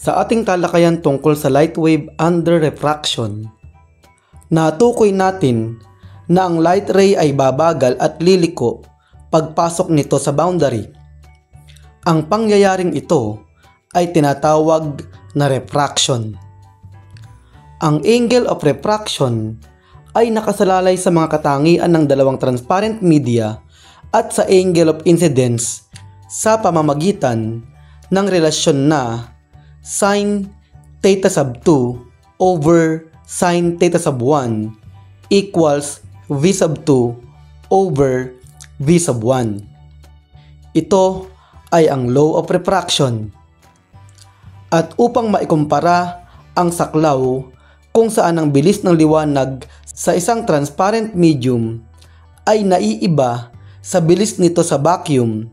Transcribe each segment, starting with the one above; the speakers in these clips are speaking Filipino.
Sa ating talakayan tungkol sa light wave under refraction, natukoy natin na ang light ray ay babagal at liliko pagpasok nito sa boundary. Ang pangyayaring ito ay tinatawag na refraction. Ang angle of refraction ay nakasalalay sa mga katangian ng dalawang transparent media at sa angle of incidence sa pamamagitan ng relasyon na sin theta sub 2 over sin theta sub 1 equals v sub 2 over v sub 1. Ito ay ang law of refraction. At upang maikumpara ang saklaw kung saan ang bilis ng liwanag sa isang transparent medium ay naiiba sa bilis nito sa vacuum,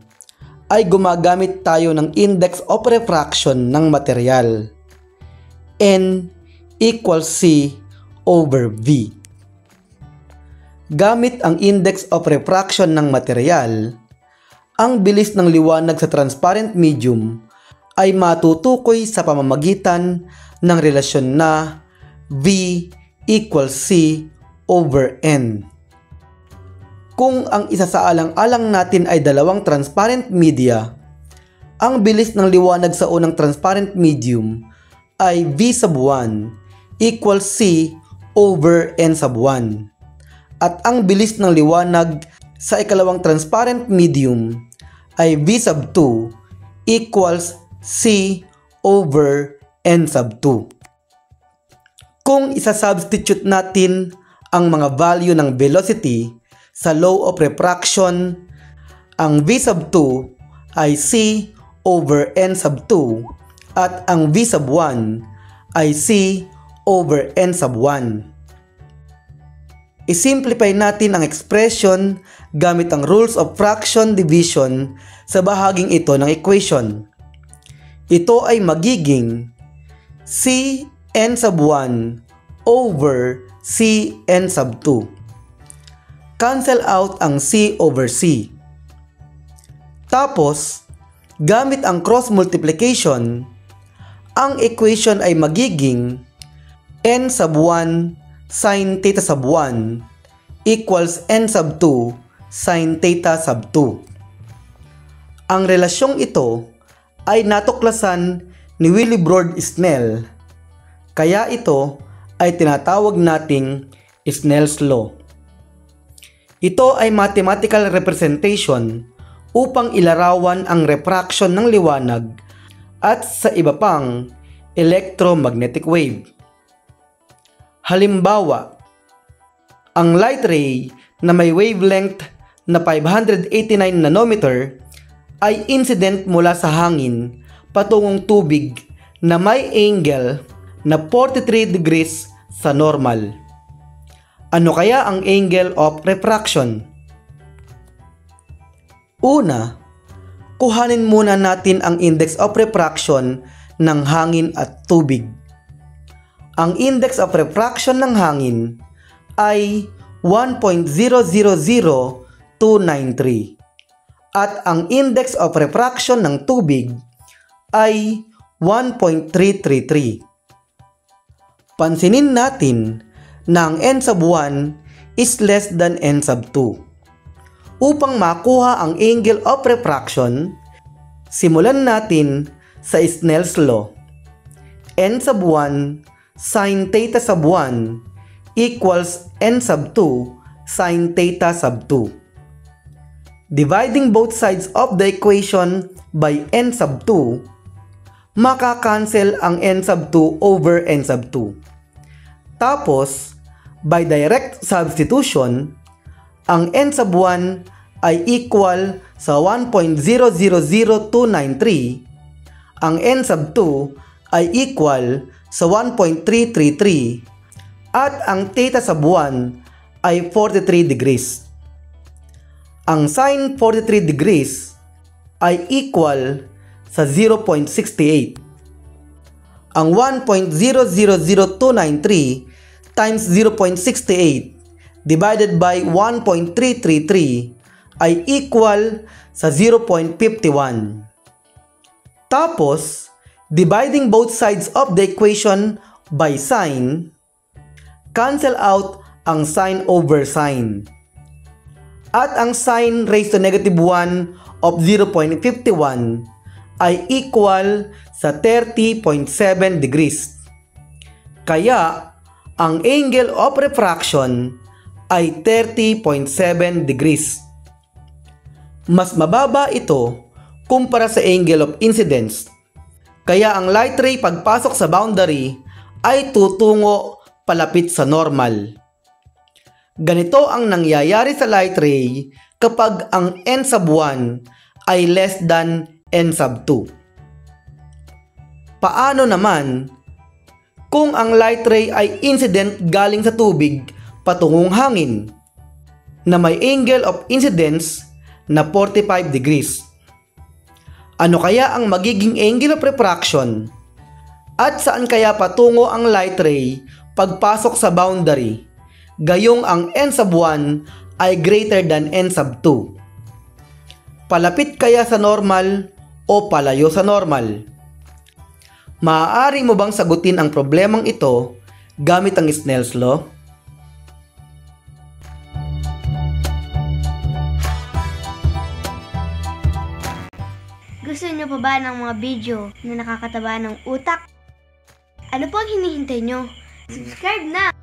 ay gumagamit tayo ng index of refraction ng material. N equals C over V. Gamit ang index of refraction ng material, ang bilis ng liwanag sa transparent medium ay matutukoy sa pamamagitan ng relasyon na V equals C over N. Kung ang isa sa alang-alang natin ay dalawang transparent media, ang bilis ng liwanag sa unang transparent medium ay V sub 1 equals C over N sub 1. At ang bilis ng liwanag sa ikalawang transparent medium ay V sub 2 equals C over N sub 2. Kung isa-substitute natin ang mga value ng velocity sa law of refraction, ang V sub 2 ay C over N sub 2 at ang V sub 1 ay C over N sub 1. I-simplify natin ang expression gamit ang rules of fraction division sa bahaging ito ng equation. Ito ay magiging C N sub 1 over C N sub 2. Cancel out ang C over C. Tapos, gamit ang cross multiplication, ang equation ay magiging N sub 1 sin theta sub 1 equals N sub 2 sin theta sub 2. Ang relasyong ito ay natuklasan ni Willebrord Snell, kaya ito ay tinatawag nating Snell's law. Ito ay mathematical representation upang ilarawan ang refraction ng liwanag at sa iba pang electromagnetic wave. Halimbawa, ang light ray na may wavelength na 589 nanometer ay incident mula sa hangin patungong tubig na may angle na 43 degrees sa normal. Ano kaya ang angle of refraction? Una, kuhanin muna natin ang index of refraction ng hangin at tubig. Ang index of refraction ng hangin ay 1.000293 at ang index of refraction ng tubig ay 1.333. Pansinin natin na ang N sub 1 is less than N sub 2. Upang makuha ang angle of refraction, simulan natin sa Snell's law. N sub 1 sin theta sub 1 equals N sub 2 sin theta sub 2. Dividing both sides of the equation by N sub 2, makakancel ang N sub 2 over N sub 2. Tapos, by direct substitution, ang N sub 1 ay equal sa 1.000293, ang N sub 2 ay equal sa 1.333, at ang theta sub 1 ay 43 degrees. Ang sin 43 degrees ay equal sa 0.68. Ang 1.000293 times 0.68 divided by 1.333 ay equal sa 0.51. Tapos, Dividing both sides of the equation by sign, cancel out ang sign over sign. At ang sign raised to negative 1 of 0.51 ay equal sa 30.7 degrees. Kaya, ang angle of refraction ay 30.7 degrees. Mas mababa ito kumpara sa angle of incidence. Kaya ang light ray pagpasok sa boundary ay tutungo palapit sa normal. Ganito ang nangyayari sa light ray kapag ang n sub 1 ay less than n sub 2. Paano naman kung ang light ray ay incident galing sa tubig patungong hangin na may angle of incidence na 45 degrees? Ano kaya ang magiging angle of refraction? At saan kaya patungo ang light ray pagpasok sa boundary? Gayong ang n sub 1 ay greater than n sub 2. Palapit kaya sa normal o palayo sa normal? Maaari mo bang sagutin ang problemang ito gamit ang Snell's Law? Gusto niyo pa ba ng mga video na nakakataba ng utak? Ano po ang hinihintay nyo? Subscribe na!